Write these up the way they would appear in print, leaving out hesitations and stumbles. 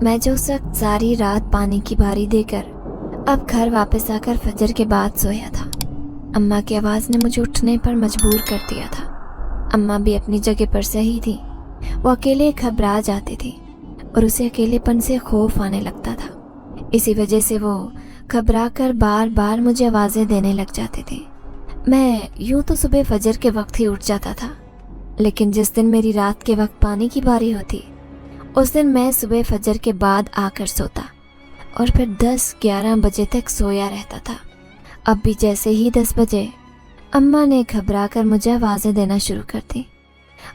میں جو اس وقت ساری رات پانی کی باری دے کر اب گھر واپس آ کر فجر کے بعد سویا تھا، اماں کی آواز نے مجھے اٹھنے پر مجبور کر دیا تھا۔ اماں بھی اپنی جگہ پر صحیح تھی، وہ اکیلے گھبرا جاتی تھی اور اسے اکیلے پن سے خوف آنے لگتا تھا۔ اسی وجہ سے وہ گھبرا کر بار بار مجھے آوازیں دینے لگ جاتے تھے۔ میں یوں تو صبح فجر کے وقت ہی اٹھ جاتا تھا، لیکن جس دن میری رات کے وقت پانی کی باری ہوتی اس دن میں صبح فجر کے بعد آ کر سوتا اور پھر 10-11 بجے تک سویا رہتا تھا۔ اب بھی جیسے ہی 10 بجے اماں نے گھبرا کر مجھے آوازیں دینا شروع کر دی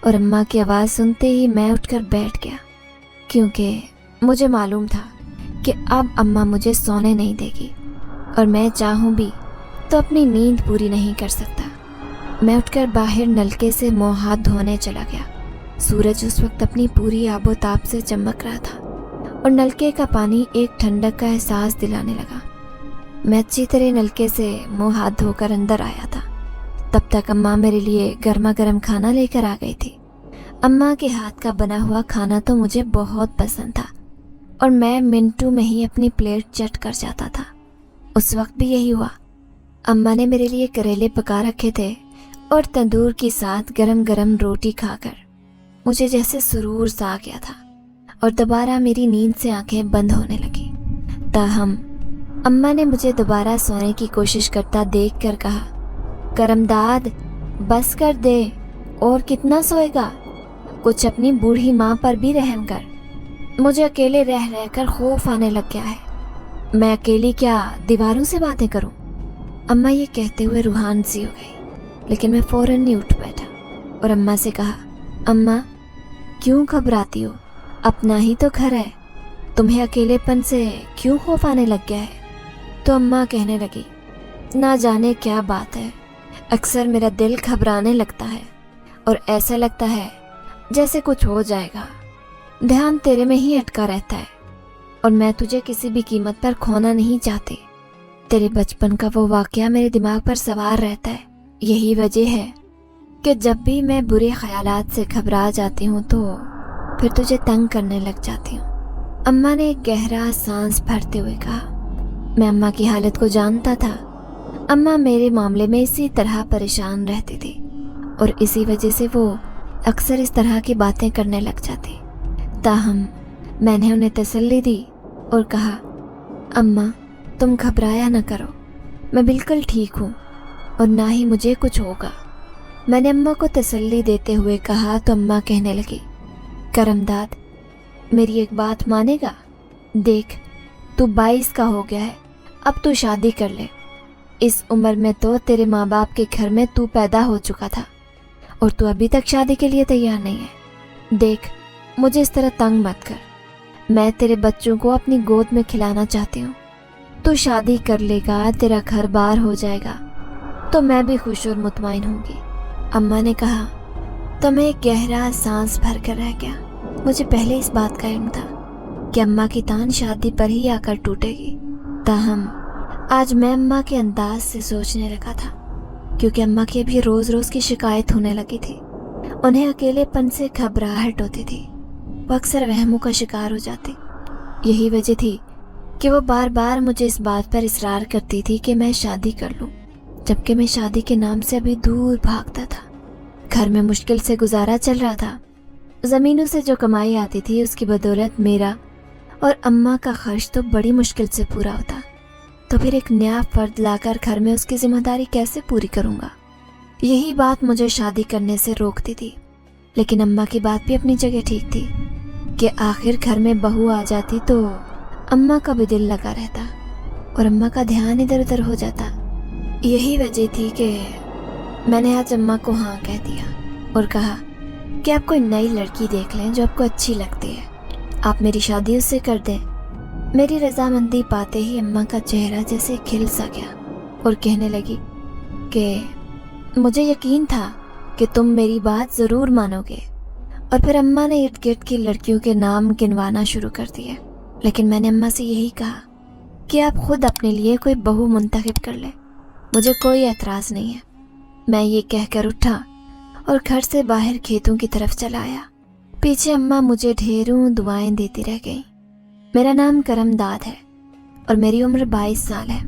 اور اماں کی آواز سنتے ہی میں اٹھ کر بیٹھ گیا، کیونکہ مجھے معلوم تھا کہ اب اماں مجھے سونے نہیں دے گی اور میں چاہوں بھی تو اپنی نیند پوری نہیں کر سکتا۔ میں اٹھ کر باہر نلکے سے منہ ہاتھ دھونے چلا گیا۔ سورج اس وقت اپنی پوری آب و تاب سے چمک رہا تھا اور نلکے کا پانی ایک ٹھنڈک کا احساس دلانے لگا۔ میں اچھی طرح نلکے سے منہ ہاتھ دھو کر اندر آیا تھا، تب تک اماں میرے لیے گرما گرم کھانا لے کر آ گئی تھی۔ اماں کے ہاتھ کا بنا ہوا کھانا تو مجھے بہت پسند تھا اور میں منٹوں میں ہی اپنی پلیٹ چٹ کر جاتا تھا۔ اس وقت بھی یہی ہوا۔ اماں نے میرے لیے کریلے پکا رکھے تھے اور تندور کے ساتھ گرم گرم روٹی کھا کر مجھے جیسے سرور سا آ گیا تھا اور دوبارہ میری نیند سے آنکھیں بند ہونے لگی۔ تاہم اماں نے مجھے دوبارہ سونے کی کوشش کرتا دیکھ کر کہا، کرم داد بس کر دے، اور کتنا سوئے گا؟ کچھ اپنی بوڑھی ماں پر بھی رحم کر۔ مجھے اکیلے رہ رہ کر خوف آنے لگ گیا ہے، میں اکیلی کیا دیواروں سے باتیں کروں؟ اماں یہ کہتے ہوئے روحان سی ہو گئی، لیکن میں فوراً نہیں اٹھ بیٹھا اور اماں سے کہا، اماں کیوں گھبراتی ہو؟ اپنا ہی تو گھر ہے، تمہیں اکیلے پن سے کیوں خوف آنے لگ گیا ہے؟ تو اماں کہنے لگی، نہ جانے کیا بات ہے، اکثر میرا دل گھبرانے لگتا ہے اور ایسا لگتا ہے جیسے کچھ ہو جائے گا، دھیان تیرے میں ہی اٹکا رہتا ہے اور میں تجھے کسی بھی قیمت پر کھونا نہیں چاہتی۔ تیرے بچپن کا وہ واقعہ میرے دماغ پر سوار رہتا ہے، یہی وجہ ہے کہ جب بھی میں برے خیالات سے گھبرا جاتی ہوں تو پھر تجھے تنگ کرنے لگ جاتی ہوں۔ اماں نے ایک گہرا سانس بھرتے ہوئے کہا۔ میں اماں کی حالت کو جانتا تھا، اماں میرے معاملے میں اسی طرح پریشان رہتی تھی اور اسی وجہ سے وہ اکثر اس طرح کی باتیں کرنے لگ جاتی۔ تاہم میں نے انہیں تسلی دی اور کہا، اماں تم گھبرایا نہ کرو، میں بالکل ٹھیک ہوں اور نہ ہی مجھے کچھ ہوگا۔ میں نے اماں کو تسلی دیتے ہوئے کہا تو اماں کہنے لگی، کرم داد میری ایک بات مانے گا؟ دیکھ تو 22 کا ہو گیا ہے، اب تو شادی کر لے۔ اس عمر میں تو تیرے ماں باپ کے گھر میں تو پیدا ہو چکا تھا اور تو ابھی تک شادی کے لیے تیار نہیں ہے۔ دیکھ مجھے اس طرح تنگ مت کر، میں تیرے بچوں کو اپنی گود میں کھلانا چاہتی ہوں۔ تو شادی کر لے گا، تیرا گھر بار ہو جائے گا تو میں بھی خوش اور مطمئن ہوں گی۔ اماں نے کہا تو میں ایک گہرا سانس بھر کر رہ گیا۔ مجھے پہلے اس بات کا علم تھا کہ اماں کی تان شادی پر ہی آ کر ٹوٹے گی، تاہم آج میں اماں کے انداز سے سوچنے لگا تھا، کیونکہ اماں کی ابھی روز روز کی شکایت ہونے لگی تھی۔ انہیں اکیلے پن سے گھبراہٹ ہوتی تھی، وہ اکثر وہموں کا شکار ہو جاتی۔ یہی وجہ تھی کہ وہ بار بار مجھے اس بات پر اصرار کرتی تھی کہ میں شادی کر لوں، جبکہ میں شادی کے نام سے ابھی دور بھاگتا تھا۔ گھر میں مشکل سے گزارا چل رہا تھا، زمینوں سے جو کمائی آتی تھی اس کی بدولت میرا اور اماں کا خرچ تو بڑی مشکل سے پورا ہوتا، تو پھر ایک نیا فرد لا کر گھر میں اس کی ذمہ داری کیسے پوری کروں گا؟ یہی بات مجھے شادی کرنے سے روکتی تھی۔ لیکن اماں کی بات بھی اپنی جگہ ٹھیک تھی کہ آخر گھر میں بہو آ جاتی تو اماں کا بھی دل لگا رہتا اور اماں کا دھیان ادھر ادھر ہو جاتا۔ یہی وجہ تھی کہ میں نے آج اماں کو ہاں کہہ دیا اور کہا کہ آپ کوئی نئی لڑکی دیکھ لیں جو آپ کو اچھی لگتی ہے، آپ میری شادی اس سے کر دیں۔ میری رضامندی پاتے ہی اماں کا چہرہ جیسے کھل سا گیا اور کہنے لگی کہ مجھے یقین تھا کہ تم میری بات ضرور مانو گے۔ اور پھر اماں نے ارد گرد کی لڑکیوں کے نام گنوانا شروع کر دیے، لیکن میں نے اماں سے یہی کہا کہ آپ خود اپنے لیے کوئی بہو منتخب کر لیں، مجھے کوئی اعتراض نہیں ہے۔ میں یہ کہہ کر اٹھا اور گھر سے باہر کھیتوں کی طرف چلا آیا۔ پیچھے اماں مجھے ڈھیروں دعائیں دیتی رہ گئیں۔ मेरा नाम करमदाद है और मेरी उम्र 22 साल है।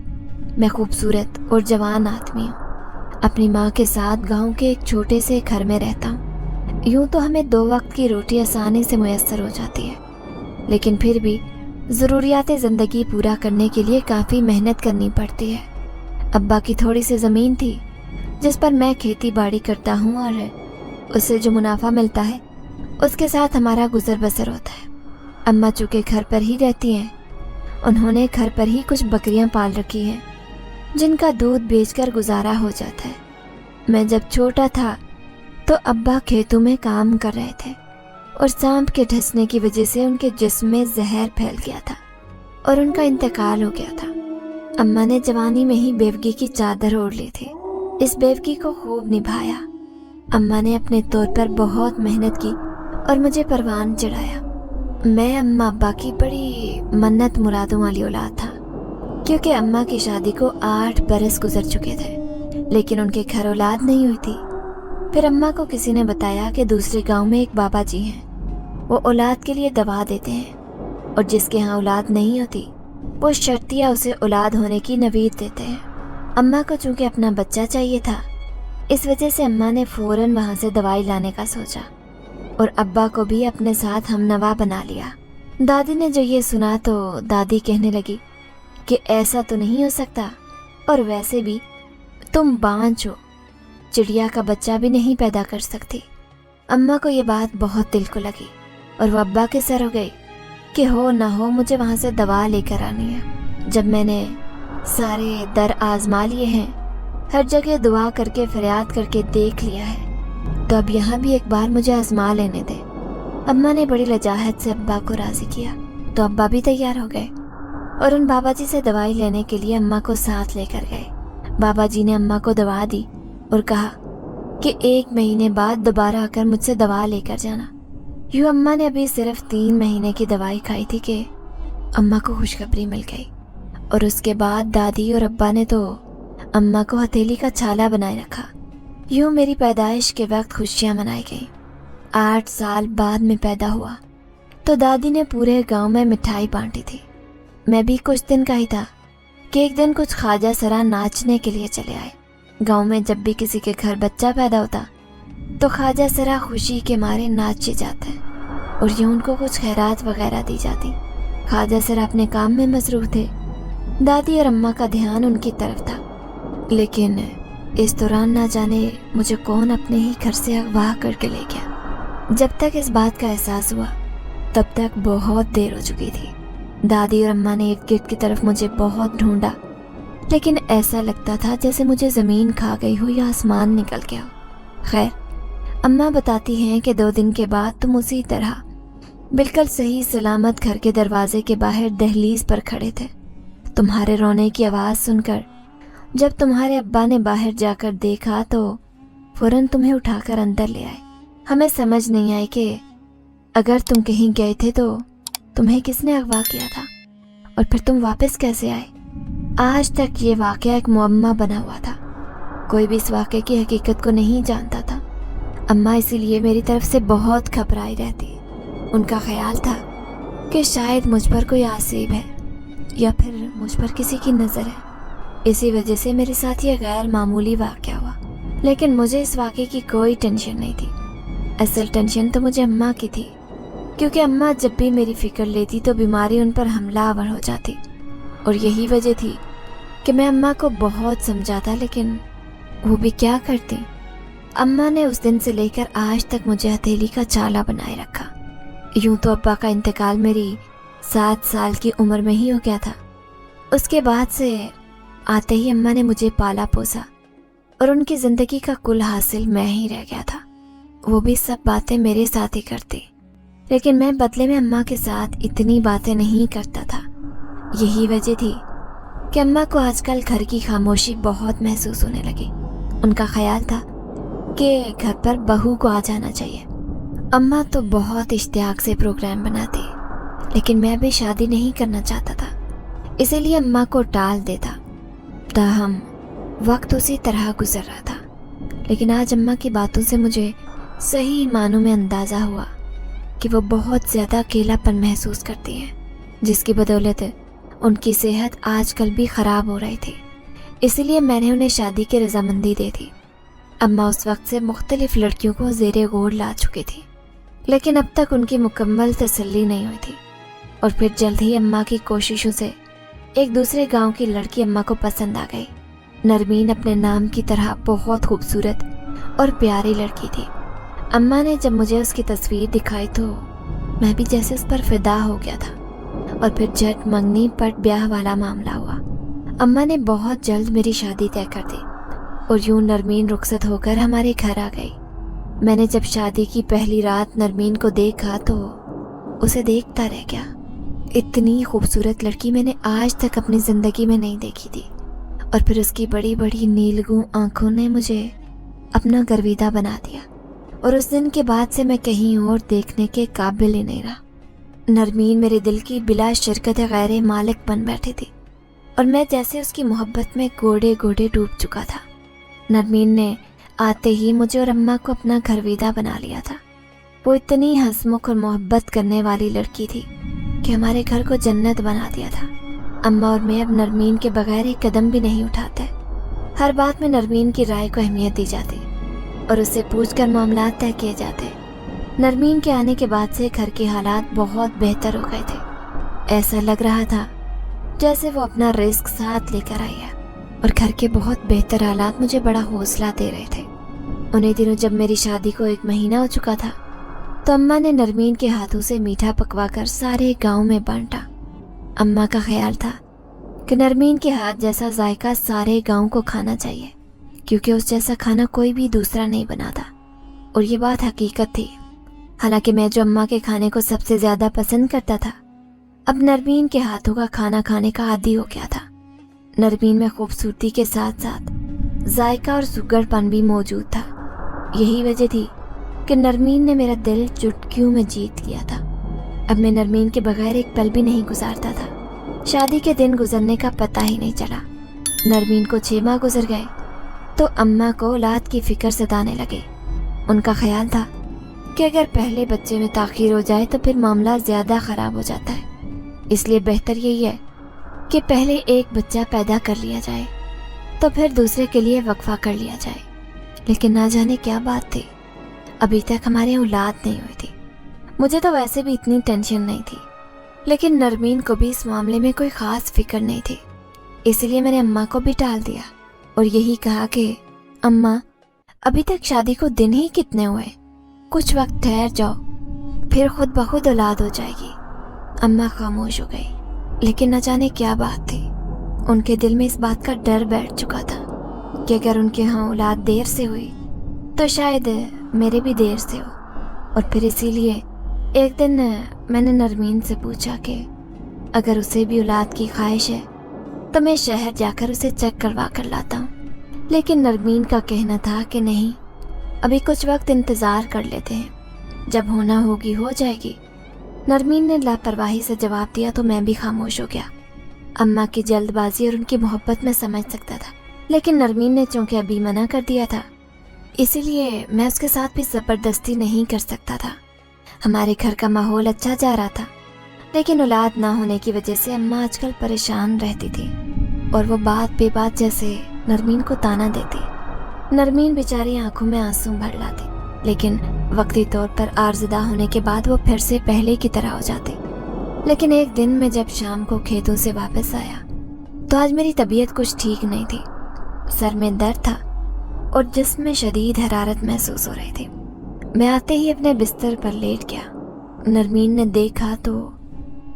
मैं खूबसूरत और जवान आदमी हूँ। अपनी माँ के साथ गांव के एक छोटे से घर में रहता हूँ। यूँ तो हमें 2 वक्त की रोटी आसानी से मुयस्सर हो जाती है, लेकिन फिर भी ज़रूरियात ज़िंदगी पूरा करने के लिए काफ़ी मेहनत करनी पड़ती है। अब्बा की थोड़ी सी ज़मीन थी जिस पर मैं खेती बाड़ी करता हूँ और उससे जो मुनाफा मिलता है उसके साथ हमारा गुजर बसर होता है। अम्मा चूँकि घर पर ही रहती हैं, उन्होंने घर पर ही कुछ बकरियां पाल रखी हैं जिनका दूध बेचकर गुजारा हो जाता है। मैं जब छोटा था तो अब्बा खेतों में काम कर रहे थे और सांप के डसने की वजह से उनके जिस्म में जहर फैल गया था और उनका इंतकाल हो गया था। अम्मा ने जवानी में ही बेवगी की चादर ओढ़ ली थी। इस बेवगी को खूब निभाया। अम्मा ने अपने तौर पर बहुत मेहनत की और मुझे परवान चढ़ाया। मैं अम्मा अब्बा की बड़ी मन्नत मुरादों वाली औलाद था, क्योंकि अम्मा की शादी को 8 बरस गुजर चुके थे, लेकिन उनके घर औलाद नहीं हुई थी। फिर अम्मा को किसी ने बताया कि दूसरे गांव में एक बाबा जी हैं, वो औलाद के लिए दवा देते हैं और जिसके यहाँ औलाद नहीं होती वो शर्तिया उसे औलाद होने की नवीद देते हैं। अम्मा को चूँकि अपना बच्चा चाहिए था, इस वजह से अम्मा ने फ़ौरन वहाँ से दवाई लाने का सोचा और अब्बा को भी अपने साथ हमनवा बना लिया। दादी ने जो ये सुना तो दादी कहने लगी कि ऐसा तो नहीं हो सकता, और वैसे भी तुम बांझ हो, चिड़िया का बच्चा भी नहीं पैदा कर सकती। अम्मा को ये बात बहुत दिल को लगी और वो अब्बा के सर हो गई कि हो ना हो मुझे वहाँ से दवा लेकर आनी है। जब मैंने सारे दर आजमा लिए हैं, हर जगह दुआ करके फरियाद करके देख लिया है, तो अब यहाँ भी एक बार मुझे आजमा लेने दे। अम्मा ने बड़ी लजाहत से अब्बा को राज़ी किया तो अब्बा भी तैयार हो गए और उन बाबा जी से दवाई लेने के लिए अम्मा को साथ लेकर गए। बाबा जी ने अम्मा को दवा दी और कहा कि 1 महीने बाद दोबारा आकर मुझसे दवा लेकर जाना। यूँ अम्मा ने अभी सिर्फ 3 महीने की दवाई खाई थी कि अम्मा को खुशखबरी मिल गई और उसके बाद दादी और अब्बा ने तो अम्मा को हथेली का छाला बनाए रखा। यूँ मेरी पैदाइश के वक्त खुशियाँ मनाई गई। 8 साल बाद में पैदा हुआ तो दादी ने पूरे गांव में मिठाई बांटी थी। मैं भी कुछ दिन का ही था कि एक दिन कुछ ख्वाजा सरा नाचने के लिए चले आए। गांव में जब भी किसी के घर बच्चा पैदा होता तो ख्वाजा सरा खुशी के मारे नाचे जाते और यूँ उनको कुछ खैरात वगैरह दी जाती। ख्वाजा सरा अपने काम में मसरूफ थे। दादी और अम्मा का ध्यान उनकी तरफ था, लेकिन इस दौरान ना जाने मुझे कौन अपने ही घर से अगवा करके ले गया। जब तक इस बात का एहसास हुआ तब तक बहुत देर हो चुकी थी। दादी और अम्मा ने इर्द गिर्द की तरफ मुझे बहुत ढूंढा, लेकिन ऐसा लगता था जैसे मुझे ज़मीन खा गई हो या आसमान निकल गया हो। खैर, अम्मा बताती हैं कि 2 दिन के बाद तुम उसी तरह बिल्कुल सही सलामत घर के दरवाजे के बाहर दहलीज पर खड़े थे। तुम्हारे रोने की आवाज़ सुनकर जब तुम्हारे अब्बा ने बाहर जाकर देखा तो फ़ौरन तुम्हें उठाकर अंदर ले आए। हमें समझ नहीं आई कि अगर तुम कहीं गए थे तो तुम्हें किसने अगवा किया था और फिर तुम वापस कैसे आए। आज तक ये वाक़या एक मुअम्मा बना हुआ था। कोई भी इस वाक़े की हकीकत को नहीं जानता था। अम्मा इसीलिए मेरी तरफ से बहुत घबराई रहती। उनका ख्याल था कि शायद मुझ पर कोई आसिब है या फिर मुझ पर किसी की नज़र है। इसी वजह से मेरे साथ ये गैर मामूली वाक़या हुआ, लेकिन मुझे इस वाक़े की कोई टेंशन नहीं थी। असल टेंशन तो मुझे अम्मा की थी, क्योंकि अम्मा जब भी मेरी फ़िक्र लेती तो बीमारी उन पर हमलावर हो जाती, और यही वजह थी कि मैं अम्मा को बहुत समझाता, लेकिन वो भी क्या करती। अम्मा ने उस दिन से लेकर आज तक मुझे हथेली का छाला बनाए रखा। यूँ तो अब्बा का इंतकाल मेरी 7 साल की उम्र में ही हो गया था। उसके बाद से आते ही अम्मा ने मुझे पाला पोसा और उनकी ज़िंदगी का कुल हासिल मैं ही रह गया था। वो भी सब बातें मेरे साथ ही करती, लेकिन मैं बदले में अम्मा के साथ इतनी बातें नहीं करता था। यही वजह थी कि अम्मा को आजकल घर की खामोशी बहुत महसूस होने लगी। उनका ख्याल था कि घर पर बहू को आ जाना चाहिए। अम्मा तो बहुत इश्तियाक से प्रोग्राम बनाती, लेकिन मैं भी शादी नहीं करना चाहता था, इसीलिए अम्मा को टाल देता। ताहम वक्त उसी तरह गुजर रहा था, लेकिन आज अम्मा की बातों से मुझे सही मानों में अंदाज़ा हुआ कि वो बहुत ज़्यादा अकेलापन महसूस करती हैं। जिसकी बदौलत उनकी सेहत आजकल भी ख़राब हो रही थी। इसीलिए मैंने उन्हें शादी की रजामंदी दे दी। अम्मा उस वक्त से मुख्तलिफ लड़कियों को ज़ेरे गौर ला चुकी थी, लेकिन अब तक उनकी मुकम्मल तसल्ली नहीं हुई थी। और फिर जल्द ही अम्मा की कोशिशों से एक दूसरे गांव की लड़की अम्मा को पसंद आ गई। नरमीन अपने नाम की तरह बहुत खूबसूरत और प्यारी लड़की थी। अम्मा ने जब मुझे उसकी तस्वीर दिखाई तो मैं भी जैसे उस पर फिदा हो गया था। और फिर झट मंगनी पट ब्याह वाला मामला हुआ। अम्मा ने बहुत जल्द मेरी शादी तय कर दी और यूं नरमीन रुखसत होकर हमारे घर आ गई। मैंने जब शादी की पहली रात नरमीन को देखा तो उसे देखता रह गया। इतनी खूबसूरत लड़की मैंने आज तक अपनी ज़िंदगी में नहीं देखी थी। और फिर उसकी बड़ी बड़ी नीलगू आंखों ने मुझे अपना गर्विदा बना दिया और उस दिन के बाद से मैं कहीं और देखने के काबिल ही नहीं रहा। नरमीन मेरे दिल की बिला शिरकत गैर मालिक बन बैठी थी और मैं जैसे उसकी मोहब्बत में गोडे गोडे डूब चुका था। नरमीन ने आते ही मुझे और अम्मा को अपना घरविदा बना लिया था। वो इतनी हंसमुख और मोहब्बत करने वाली लड़की थी कि हमारे घर को जन्नत बना दिया था। अम्मा और मैं अब नरमीन के बगैर एक कदम भी नहीं उठाते। हर बात में नरमीन की राय को अहमियत दी जाती और उससे पूछकर मामलात तय किए जाते। नरमीन के आने के बाद से घर के हालात बहुत बेहतर हो गए थे। ऐसा लग रहा था जैसे वो अपना रिस्क साथ लेकर आई है। और घर के बहुत बेहतर हालात मुझे बड़ा हौसला दे रहे थे। उन्हीं दिनों जब मेरी शादी को 1 महीना हो चुका था तो अम्मा ने नरमीन के हाथों से मीठा पकवाकर सारे गांव में बांटा। अम्मा का ख्याल था कि नरमीन के हाथ जैसा जायका सारे गांव को खाना चाहिए, क्योंकि उस जैसा खाना कोई भी दूसरा नहीं बनाता। और ये बात हकीकत थी। हालांकि मैं जो अम्मा के खाने को सबसे ज़्यादा पसंद करता था, अब नरमीन के हाथों का खाना खाने का आदी हो गया था। नरमीन में खूबसूरती के साथ साथ जायका और सुगड़पन भी मौजूद था। यही वजह थी कि नरमीन ने मेरा दिल चुटकियों में जीत लिया था। अब मैं नरमीन के बगैर एक पल भी नहीं गुजारता था। शादी के दिन गुजरने का पता ही नहीं चला। नरमीन को 6 माह गुजर गए तो अम्मा को औलाद की फिक्र सताने लगे। उनका ख्याल था कि अगर पहले बच्चे में ताख़ीर हो जाए तो फिर मामला ज़्यादा ख़राब हो जाता है। इसलिए बेहतर यही है कि पहले एक बच्चा पैदा कर लिया जाए तो फिर दूसरे के लिए वक्फा कर लिया जाए। लेकिन ना जाने क्या बात थी, अभी तक हमारे औलाद नहीं हुई थी। मुझे तो वैसे भी इतनी टेंशन नहीं थी, लेकिन नरमीन को भी इस मामले में कोई ख़ास फिक्र नहीं थी। इसलिए मैंने अम्मा को भी टाल दिया और यही कहा कि अम्मा, अभी तक शादी को दिन ही कितने हुए, कुछ वक्त ठहर जाओ, फिर खुद ब खुद औलाद हो जाएगी। अम्मा खामोश हो गई, लेकिन न जाने क्या बात थी। उनके दिल में इस बात का डर बैठ चुका था कि अगर उनके यहाँ औलाद देर से हुई तो शायद मेरे भी देर से हो। और फिर इसीलिए एक दिन मैंने नरमीन से पूछा कि अगर उसे भी औलाद की ख्वाहिश है तो मैं शहर जाकर उसे चेक करवा कर लाता हूँ। लेकिन नरमीन का कहना था कि नहीं, अभी कुछ वक्त इंतज़ार कर लेते हैं, जब होना होगी हो जाएगी। नरमीन ने लापरवाही से जवाब दिया तो मैं भी खामोश हो गया। अम्मा की जल्दबाजी और उनकी मोहब्बत में समझ सकता था, लेकिन नरमीन ने चूँकि अभी मना कर दिया था, इसीलिए मैं उसके साथ भी ज़बरदस्ती नहीं कर सकता था। हमारे घर का माहौल अच्छा जा रहा था, लेकिन औलाद ना होने की वजह से अम्मा आजकल परेशान रहती थी और वो बात बेबात जैसे नरमीन को ताना देती। नरमीन बेचारी आंखों में आंसू भर लाती, लेकिन वक्ती तौर पर आर्ज़दा होने के बाद वो फिर से पहले की तरह हो जाती। लेकिन एक दिन मैं जब शाम को खेतों से वापस आया तो आज मेरी तबीयत कुछ ठीक नहीं थी। सर में दर्द था और जिस्म में शदीद हरारत महसूस हो रही थी। मैं आते ही अपने बिस्तर पर लेट गया। नरमीन ने देखा तो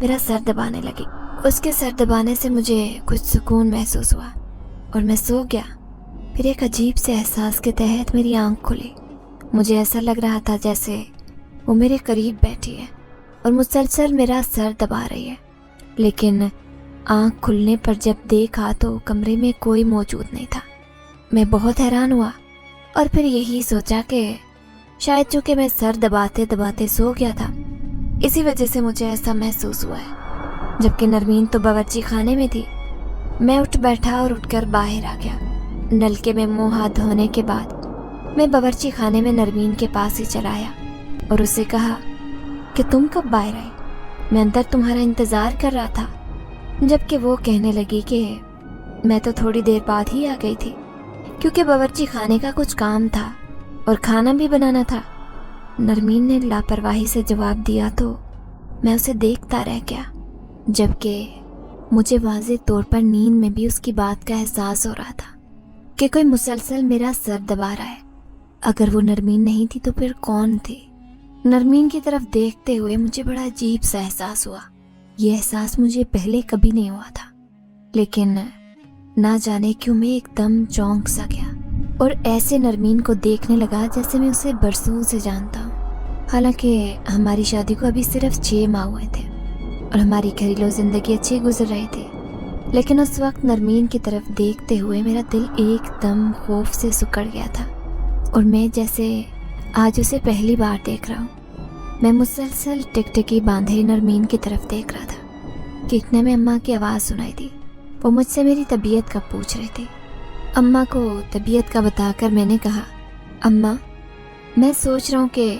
मेरा सर दबाने लगी। उसके सर दबाने से मुझे कुछ सुकून महसूस हुआ और मैं सो गया। फिर एक अजीब से एहसास के तहत मेरी आंख खुली। मुझे ऐसा लग रहा था जैसे वो मेरे करीब बैठी है और मुसलसल मेरा सर दबा रही है। लेकिन आंख खुलने पर जब देखा तो कमरे में कोई मौजूद नहीं था। मैं बहुत हैरान हुआ और फिर यही सोचा कि शायद चूँकि मैं सर दबाते दबाते सो गया था, इसी वजह से मुझे ऐसा महसूस हुआ है। जबकि नरमीन तो बावर्ची खाने में थी। मैं उठ बैठा और उठकर बाहर आ गया। नलके में मुंह हाथ धोने के बाद मैं बावर्ची खाने में नरमीन के पास ही चला आया और उससे कहा कि तुम कब बाहर आई, मैं अंदर तुम्हारा इंतज़ार कर रहा था। जबकि वो कहने लगी कि मैं तो थोड़ी देर बाद ही आ गई थी, क्योंकि बावर्ची खाने का कुछ काम था और खाना भी बनाना था। नरमीन ने लापरवाही से जवाब दिया तो मैं उसे देखता रह गया, जबकि मुझे वाज़ेह तौर पर नींद में भी उसकी बात का एहसास हो रहा था कि कोई मुसलसल मेरा सर दबा रहा है। अगर वो नरमीन नहीं थी तो फिर कौन थी? नरमीन की तरफ देखते हुए मुझे बड़ा अजीब सा एहसास हुआ। ये एहसास मुझे पहले कभी नहीं हुआ था, लेकिन ना जाने क्यों मैं एकदम चौंक सा गया और ऐसे नरमीन को देखने लगा जैसे मैं उसे बरसों से जानता हूँ। हालांकि हमारी शादी को अभी सिर्फ 6 माह हुए थे और हमारी घरेलू ज़िंदगी अच्छी गुजर रही थी, लेकिन उस वक्त नरमीन की तरफ देखते हुए मेरा दिल एकदम खौफ से सिकुड़ गया था और मैं जैसे आज उसे पहली बार देख रहा हूँ। मैं मुसलसल टिकटिकी बांधे नरमीन की तरफ देख रहा था कि इतने में अम्मा की आवाज़ सुनाई दी। वो मुझसे मेरी तबीयत का पूछ रहे थे। अम्मा को तबीयत का बताकर मैंने कहा, अम्मा मैं सोच रहा हूँ कि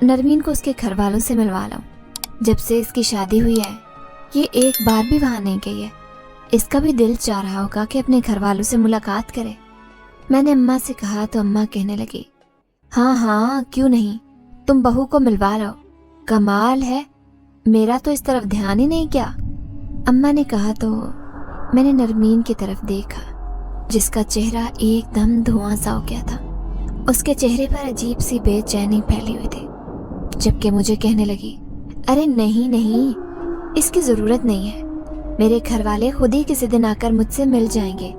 नरमीन को उसके घर वालों से मिलवा लाऊं। जब से इसकी शादी हुई है ये एक बार भी वहाँ नहीं गई है। इसका भी दिल चाह रहा होगा कि अपने घर वालों से मुलाकात करे। मैंने अम्मा से कहा तो अम्मा कहने लगी, हाँ हाँ क्यों नहीं, तुम बहू को मिलवा लो। कमाल है, मेरा तो इस तरफ ध्यान ही नहीं किया। अम्मा ने कहा तो मैंने नरमीन की तरफ देखा, जिसका चेहरा एकदम धुआं सा हो गया था। उसके चेहरे पर अजीब सी बेचैनी फैली हुई थी, जबकि मुझे कहने लगी, अरे नहीं नहीं, इसकी ज़रूरत नहीं है। मेरे घर वाले खुद ही किसी दिन आकर मुझसे मिल जाएंगे,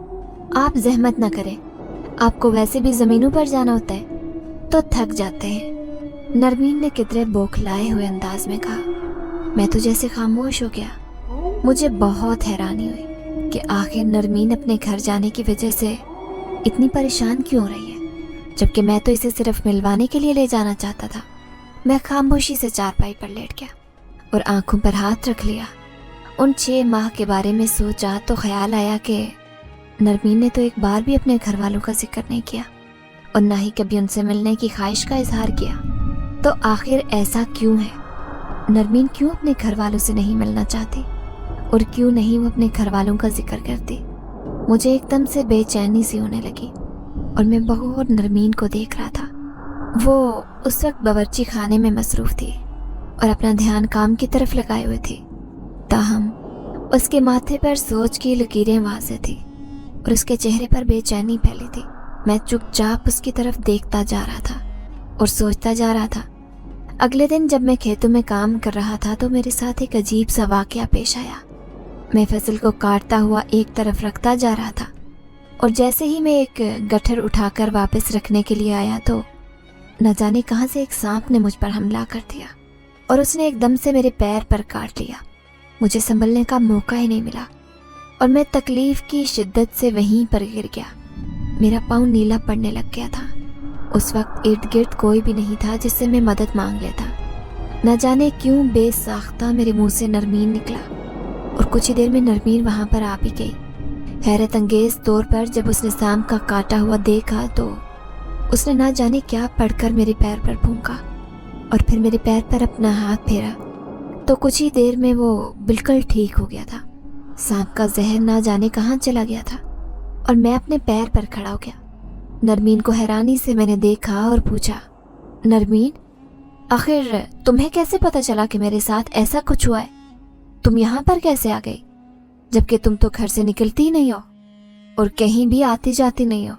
आप जहमत ना करें। आपको वैसे भी ज़मीनों पर जाना होता है तो थक जाते हैं। नरमीन ने कितने बौखलाए हुए अंदाज में कहा। मैं तो जैसे खामोश हो गया। मुझे बहुत हैरानी हुई कि आखिर नरमीन अपने घर जाने की वजह से इतनी परेशान क्यों हो रही है, जबकि मैं तो इसे सिर्फ मिलवाने के लिए ले जाना चाहता था। मैं खामोशी से चारपाई पर लेट गया और आंखों पर हाथ रख लिया। उन 6 माह के बारे में सोचा तो ख्याल आया कि नरमीन ने तो एक बार भी अपने घर वालों का जिक्र नहीं किया और ना ही कभी उनसे मिलने की ख्वाहिश का इजहार किया। तो आखिर ऐसा क्यों है? नरमीन क्यों अपने घर वालों से नहीं मिलना चाहती और क्यों नहीं वो अपने घर वालों का जिक्र करती? मुझे एकदम से बेचैनी सी होने लगी और मैं बहू और नरमीन को देख रहा था। वो उस वक्त बावर्ची खाने में मसरूफ़ थी और अपना ध्यान काम की तरफ लगाए हुए थी। ताहम उसके माथे पर सोच की लकीरें वाज़ेह थी और उसके चेहरे पर बेचैनी फैली थी। मैं चुपचाप उसकी तरफ देखता जा रहा था और सोचता जा रहा था। अगले दिन जब मैं खेतों में काम कर रहा था तो मेरे साथ एक अजीब सा वाक़या पेश आया। मैं फसल को काटता हुआ एक तरफ रखता जा रहा था और जैसे ही मैं एक गट्ठर उठाकर वापस रखने के लिए आया तो न जाने कहाँ से एक सांप ने मुझ पर हमला कर दिया और उसने एकदम से मेरे पैर पर काट लिया। मुझे संभलने का मौका ही नहीं मिला और मैं तकलीफ़ की शिद्दत से वहीं पर गिर गया। मेरा पाँव नीला पड़ने लग गया था। उस वक्त इर्द गिर्द कोई भी नहीं था जिससे मैं मदद मांग लेता। न जाने क्यों बेसाख्ता मेरे मुंह से नरमीन निकला और कुछ ही देर में नरमीन वहाँ पर आ भी गई। हैरत अंगेज़ तौर पर जब उसने सांप का काटा हुआ देखा तो उसने ना जाने क्या पढ़कर मेरे पैर पर फूंका और फिर मेरे पैर पर अपना हाथ फेरा तो कुछ ही देर में वो बिल्कुल ठीक हो गया था। सांप का जहर ना जाने कहाँ चला गया था और मैं अपने पैर पर खड़ा हो गया। नरमीन को हैरानी से मैंने देखा और पूछा, नरमीन आखिर तुम्हें कैसे पता चला कि मेरे साथ ऐसा कुछ हुआ है? तुम यहाँ पर कैसे आ गई, जबकि तुम तो घर से निकलती ही नहीं हो और कहीं भी आती जाती नहीं हो?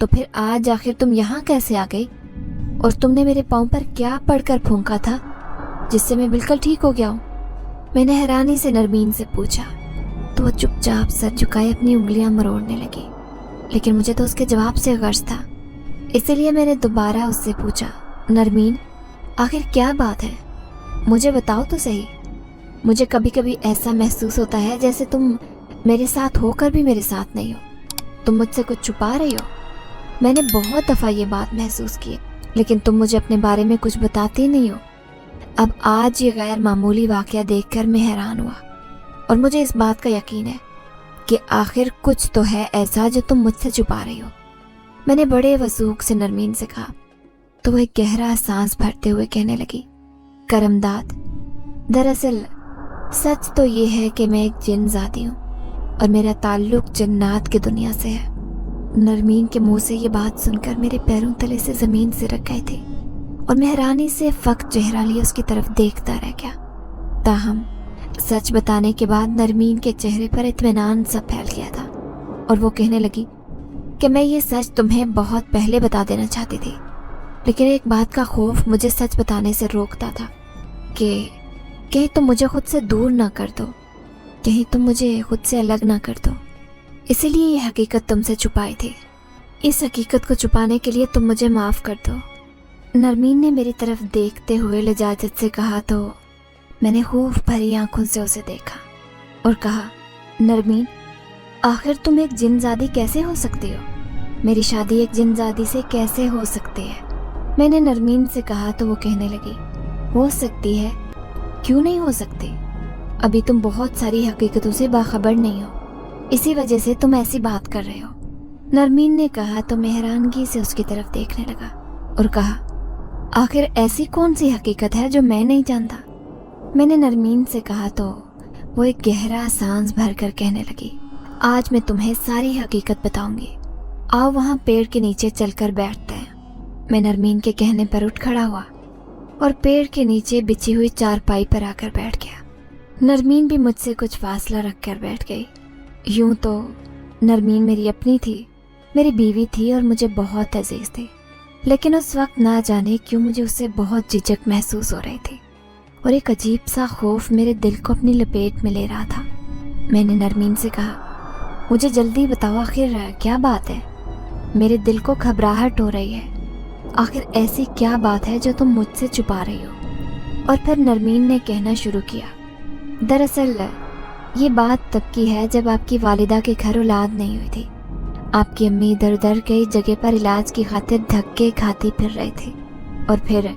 तो फिर आज आखिर तुम यहाँ कैसे आ गई और तुमने मेरे पाँव पर क्या पड़कर फूंका था जिससे मैं बिल्कुल ठीक हो गया हूँ? मैंने हैरानी से नरमीन से पूछा तो वो चुपचाप सर झुकाए अपनी उंगलियां मरोड़ने लगी, लेकिन मुझे तो उसके जवाब से गर्ज था। इसलिए मैंने दोबारा उससे पूछा, नरमीन आखिर क्या बात है, मुझे बताओ तो सही। मुझे कभी कभी ऐसा महसूस होता है जैसे तुम मेरे साथ होकर भी मेरे साथ नहीं हो, तुम मुझसे कुछ छुपा रही हो। मैंने बहुत दफ़ा ये बात महसूस की, लेकिन तुम मुझे अपने बारे में कुछ बताती नहीं हो। अब आज ये गैर मामूली वाक़या देखकर मैं हैरान हुआ और मुझे इस बात का यकीन है कि आखिर कुछ तो है ऐसा जो तुम मुझसे छुपा रही हो। मैंने बड़े वसूख से नरमीन से कहा तो वह गहरा सांस भरते हुए कहने लगी, करमदाद दरअसल सच तो ये है कि मैं एक जिन ज़ादी हूँ और मेरा ताल्लुक जन्नात की दुनिया से है। नरमीन के मुंह से ये बात सुनकर मेरे पैरों तले से ज़मीन सिरक गए थे और मैं हैरानी से फ़क्त चेहरा लिए उसकी तरफ देखता रह गया। ताहम सच बताने के बाद नरमीन के चेहरे पर इत्मीनान सा फैल गया था और वो कहने लगी कि मैं ये सच तुम्हें बहुत पहले बता देना चाहती थी, लेकिन एक बात का खौफ मुझे सच बताने से रोकता था कि कहीं तुम मुझे खुद से दूर ना कर दो, कहीं तुम मुझे खुद से अलग ना कर दो। इसीलिए ये हकीकत तुमसे छुपाई थी। इस हकीकत को छुपाने के लिए तुम मुझे माफ़ कर दो। नरमीन ने मेरी तरफ देखते हुए लजाजत से कहा तो मैंने खूब भरी आंखों से उसे देखा और कहा, नरमीन, आखिर तुम एक जिनज़ादी कैसे हो सकती हो? मेरी शादी एक जिनज़ादी से कैसे हो सकती है? मैंने नरमीन से कहा तो वो कहने लगी, हो सकती है, क्यों नहीं हो सकती? अभी तुम बहुत सारी हकीकतों से बाखबर नहीं हो, इसी वजह से तुम ऐसी बात कर रहे हो। नरमीन ने कहा तो मैं हैरानगी से उसकी तरफ देखने लगा और कहा, आखिर ऐसी कौन सी हकीकत है जो मैं नहीं जानता? मैंने नरमीन से कहा तो वो एक गहरा सांस भर कर कहने लगी, आज मैं तुम्हें सारी हकीकत बताऊंगी। आओ वहाँ पेड़ के नीचे चलकर बैठते हैं। मैं नरमीन के कहने पर उठ खड़ा हुआ और पेड़ के नीचे बिछी हुई चारपाई पर आकर बैठ गया। नरमीन भी मुझसे कुछ फासला रखकर बैठ गई। यूं तो नरमीन मेरी अपनी थी, मेरी बीवी थी और मुझे बहुत अजीज थी, लेकिन उस वक्त ना जाने क्यों मुझे उससे बहुत झिझक महसूस हो रही थी और एक अजीब सा खौफ मेरे दिल को अपनी लपेट में ले रहा था। मैंने नरमीन से कहा, मुझे जल्दी बताओ, आखिर क्या बात है? मेरे दिल को घबराहट हो रही है। आखिर ऐसी क्या बात है जो तुम मुझसे छुपा रही हो? और फिर नरमीन ने कहना शुरू किया, दरअसल ये बात तब की है जब आपकी वालिदा के घर औलाद नहीं हुई थी। आपकी अम्मी दर दर कई जगह पर इलाज की खातिर धक्के खाती फिर रही थी और फिर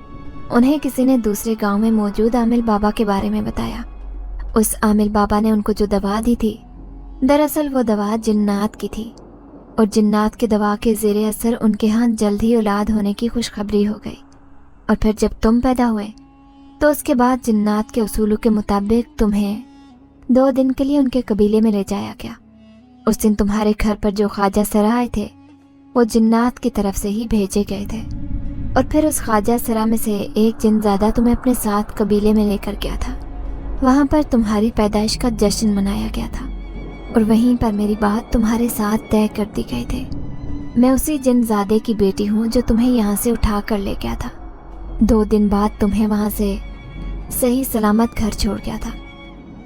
उन्हें किसी ने दूसरे गांव में मौजूद आमिल बाबा के बारे में बताया। उस आमिल बाबा ने उनको जो दवा दी थी, दरअसल वो दवा जिन्नात की थी और जिन्नात की दवा के ज़ेरे असर उनके यहाँ जल्द ही औलाद होने की खुशखबरी हो गई। और फिर जब तुम पैदा हुए तो उसके बाद जिन्नात के उसूलों के मुताबिक तुम्हें 2 दिन के लिए उनके कबीले में ले जाया गया। उस दिन तुम्हारे घर पर जो ख्वाजा सरा आए थे वो जिन्नात की तरफ से ही भेजे गए थे और फिर उस ख्वाजा सरा में से एक जिनज़ादा तुम्हें अपने साथ कबीले में लेकर गया था। वहाँ पर तुम्हारी पैदाइश का जश्न मनाया गया था और वहीं पर मेरी बात तुम्हारे साथ तय कर दी गई थी। मैं उसी जिनज़ादे की बेटी हूँ जो तुम्हें यहाँ से उठा कर ले गया था। 2 दिन बाद तुम्हें वहाँ से सही सलामत घर छोड़ गया था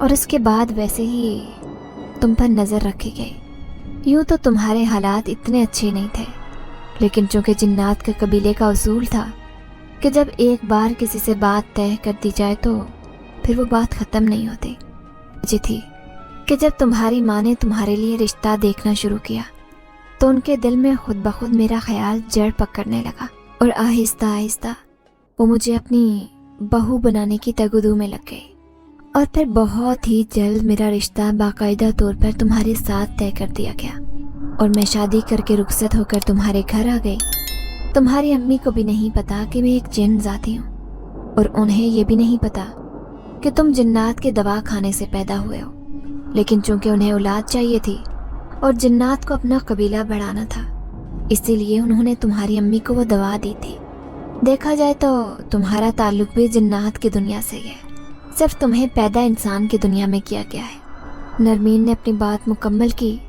और उसके बाद वैसे ही तुम पर नज़र रखी गई। यूँ तो तुम्हारे हालात इतने अच्छे नहीं थे, लेकिन चूँकि जिन्नात के कबीले का उसूल था कि जब एक बार किसी से बात तय कर दी जाए तो फिर वो बात ख़त्म नहीं होती। जी थी कि जब तुम्हारी माँ ने तुम्हारे लिए रिश्ता देखना शुरू किया तो उनके दिल में खुद ब खुद मेरा ख्याल जड़ पकड़ने लगा और आहिस्ता आहिस्ता वो मुझे अपनी बहू बनाने की तगदू में लग गई। और फिर बहुत ही जल्द मेरा रिश्ता बाकायदा तौर पर तुम्हारे साथ तय कर दिया गया और मैं शादी करके रुखसत होकर तुम्हारे घर आ गई। तुम्हारी अम्मी को भी नहीं पता कि मैं एक जिन ज़ाती हूँ और उन्हें ये भी नहीं पता कि तुम जिन्नात के दवा खाने से पैदा हुए हो, लेकिन चूंकि उन्हें औलाद चाहिए थी और जिन्नात को अपना कबीला बढ़ाना था, इसीलिए उन्होंने तुम्हारी अम्मी को वो दवा दी थी। देखा जाए तो तुम्हारा ताल्लुक भी जिन्नात की दुनिया से है, सिर्फ तुम्हें पैदा इंसान की दुनिया में किया गया है। नरमीन ने अपनी बात मुकम्मल की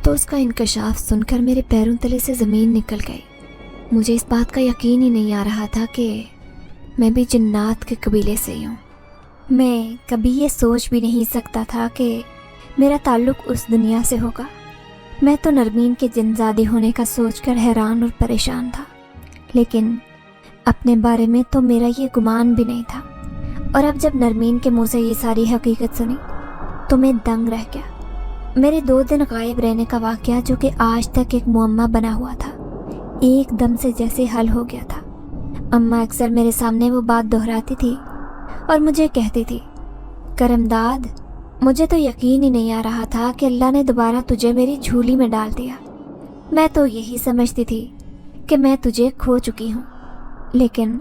तो उसका इंकशाफ सुनकर मेरे पैरों तले से ज़मीन निकल गई। मुझे इस बात का यकीन ही नहीं आ रहा था कि मैं भी जिन्नात के कबीले से ही हूँ। मैं कभी ये सोच भी नहीं सकता था कि मेरा ताल्लुक उस दुनिया से होगा। मैं तो नरमीन के जिनज़ादे होने का सोचकर हैरान और परेशान था, लेकिन अपने बारे में तो मेरा ये गुमान भी नहीं था। और अब जब नरमीन के मुंह से ये सारी हकीकत सुनी तो मैं दंग रह गया। मेरे 2 दिन गायब रहने का वाक़या, जो कि आज तक एक मुअम्मा बना हुआ था, एकदम से जैसे हल हो गया था। अम्मा अक्सर मेरे सामने वो बात दोहराती थी और मुझे कहती थी, करमदाद, मुझे तो यकीन ही नहीं आ रहा था कि अल्लाह ने दोबारा तुझे मेरी झोली में डाल दिया। मैं तो यही समझती थी कि मैं तुझे खो चुकी हूँ, लेकिन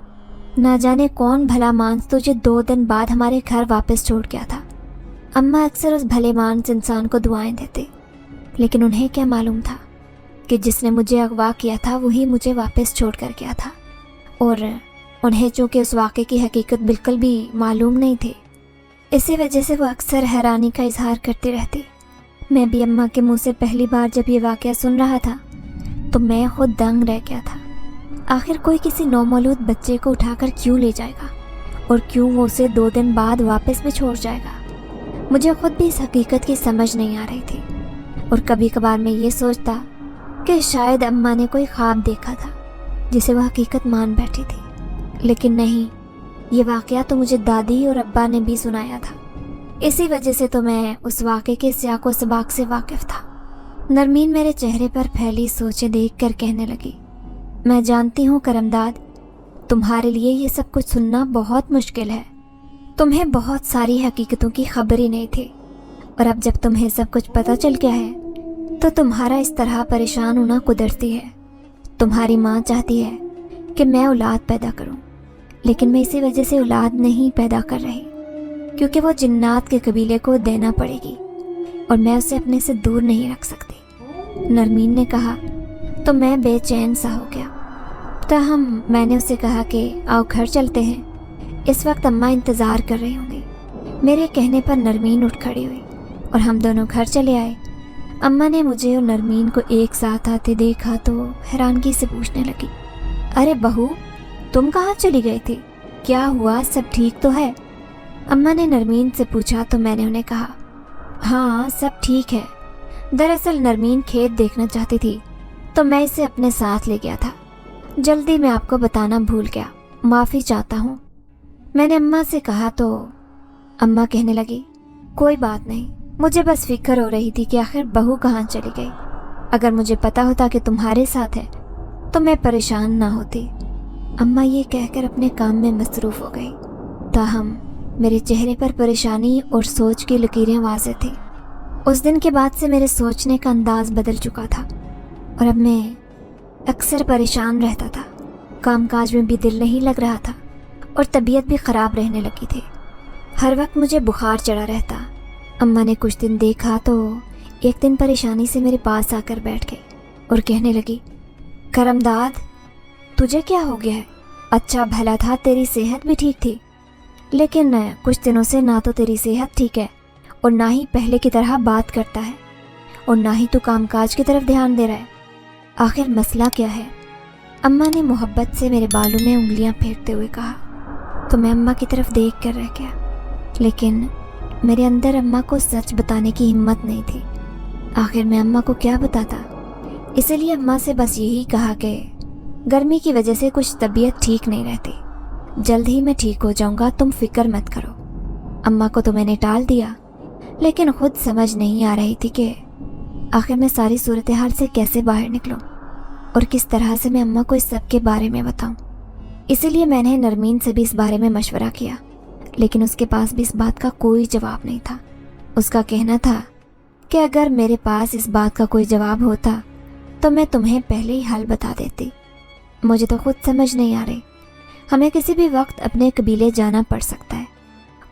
ना जाने कौन भला मानस तुझे 2 दिन बाद हमारे घर वापस छोड़ गया था। अम्मा अक्सर उस भले मानस इंसान को दुआएं देते, लेकिन उन्हें क्या मालूम था कि जिसने मुझे अगवा किया था वही मुझे वापस छोड़ कर गया था। और उन्हें चूँकि उस वाक़े की हकीकत बिल्कुल भी मालूम नहीं थी, इसी वजह से वो अक्सर हैरानी का इजहार करती रहती। मैं भी अम्मा के मुंह से पहली बार जब ये वाक़या सुन रहा था तो मैं खुद दंग रह गया था। आखिर कोई किसी नौमौलूद बच्चे को उठाकर क्यों ले जाएगा और क्यों वो उसे 2 दिन बाद वापस भी छोड़ जाएगा। मुझे खुद भी इस हकीकत की समझ नहीं आ रही थी और कभी कभार मैं ये सोचता कि शायद अम्मा ने कोई ख्वाब देखा था जिसे वह हकीकत मान बैठी थी, लेकिन नहीं, ये वाक़या तो मुझे दादी और अब्बा ने भी सुनाया था। इसी वजह से तो मैं उस वाक़े के सियाक़ो सबाक़ से वाकिफ़ था। नरमीन मेरे चेहरे पर फैली सोचें देखकर कहने लगी, मैं जानती हूँ करमदाद, तुम्हारे लिए ये सब कुछ सुनना बहुत मुश्किल है। तुम्हें बहुत सारी हकीकतों की खबर ही नहीं थी, और अब जब तुम्हें सब कुछ पता चल गया है तो तुम्हारा इस तरह परेशान होना कुदरती है। तुम्हारी माँ चाहती है कि मैं औलाद पैदा करूँ, लेकिन मैं इसी वजह से औलाद नहीं पैदा कर रही क्योंकि वो जिन्नात के कबीले को देना पड़ेगी और मैं उसे अपने से दूर नहीं रख सकती। नरमीन ने कहा तो मैं बेचैन सा हो गया। ताहम मैंने उसे कहा कि आओ घर चलते हैं, इस वक्त अम्मा इंतज़ार कर रही होंगी। मेरे कहने पर नरमीन उठ खड़ी हुई और हम दोनों घर चले आए। अम्मा ने मुझे और नरमीन को एक साथ आते देखा तो हैरानगी से पूछने लगी, अरे बहू, तुम कहाँ चली गई थी? क्या हुआ, सब ठीक तो है? अम्मा ने नरमीन से पूछा तो मैंने उन्हें कहा, हाँ सब ठीक है। दरअसल नरमीन खेत देखना चाहती थी तो मैं इसे अपने साथ ले गया था। जल्दी में आपको बताना भूल गया, माफ़ी चाहता हूँ। मैंने अम्मा से कहा तो अम्मा कहने लगी, कोई बात नहीं, मुझे बस फिक्र हो रही थी कि आखिर बहू कहाँ चली गई। अगर मुझे पता होता कि तुम्हारे साथ है तो मैं परेशान ना होती। अम्मा ये कहकर अपने काम में मसरूफ़ हो गई। ताहम मेरे चेहरे पर परेशानी और सोच की लकीरें वाज़ेह थी। उस दिन के बाद से मेरे सोचने का अंदाज़ बदल चुका था और अब मैं अक्सर परेशान रहता था। कामकाज में भी दिल नहीं लग रहा था और तबीयत भी ख़राब रहने लगी थी। हर वक्त मुझे बुखार चढ़ा रहता। अम्मा ने कुछ दिन देखा तो एक दिन परेशानी से मेरे पास आकर बैठ गई और कहने लगी, करमदाद, तुझे क्या हो गया है? अच्छा भला था, तेरी सेहत भी ठीक थी, लेकिन कुछ दिनों से ना तो तेरी सेहत ठीक है और ना ही पहले की तरह बात करता है और ना ही तू कामकाज की तरफ ध्यान दे रहा है। आखिर मसला क्या है? अम्मा ने मोहब्बत से मेरे बालों में उंगलियां फेरते हुए कहा तो मैं अम्मा की तरफ देख कर रह गया, लेकिन मेरे अंदर अम्मा को सच बताने की हिम्मत नहीं थी। आखिर मैं अम्मा को क्या बताता? इसलिए अम्मा से बस यही कहा कि गर्मी की वजह से कुछ तबीयत ठीक नहीं रहती, जल्द ही मैं ठीक हो जाऊंगा, तुम फिक्र मत करो। अम्मा को तो मैंने टाल दिया, लेकिन खुद समझ नहीं आ रही थी कि आखिर मैं सारी सूरत हाल से कैसे बाहर निकलूं और किस तरह से मैं अम्मा को इस सब के बारे में बताऊं। इसीलिए मैंने नरमीन से भी इस बारे में मशवरा किया, लेकिन उसके पास भी इस बात का कोई जवाब नहीं था। उसका कहना था कि अगर मेरे पास इस बात का कोई जवाब होता तो मैं तुम्हें पहले ही हल बता देती। मुझे तो खुद समझ नहीं आ रही, हमें किसी भी वक्त अपने कबीले जाना पड़ सकता है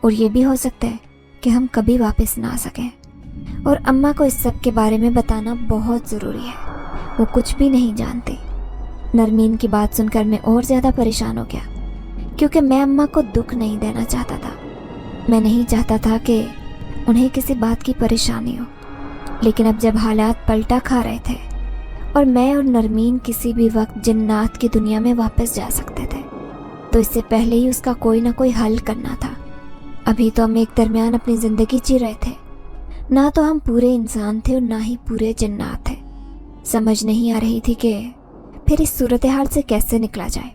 और ये भी हो सकता है कि हम कभी वापस ना आ सकें, और अम्मा को इस सब के बारे में बताना बहुत ज़रूरी है। वो कुछ भी नहीं जानती। नरमीन की बात सुनकर मैं और ज़्यादा परेशान हो गया, क्योंकि मैं अम्मा को दुख नहीं देना चाहता था। मैं नहीं चाहता था कि उन्हें किसी बात की परेशानी हो, लेकिन अब जब हालात पलटा खा रहे थे और मैं और नरमीन किसी भी वक्त जन्नात की दुनिया में वापस जा सकते थे, तो इससे पहले ही उसका कोई ना कोई हल करना था। अभी तो हम एक दरमियान अपनी ज़िंदगी जी रहे थे, ना तो हम पूरे इंसान थे और ना ही पूरे जन्नात थे। समझ नहीं आ रही थी कि फिर इस सूरत हाल से कैसे निकला जाए।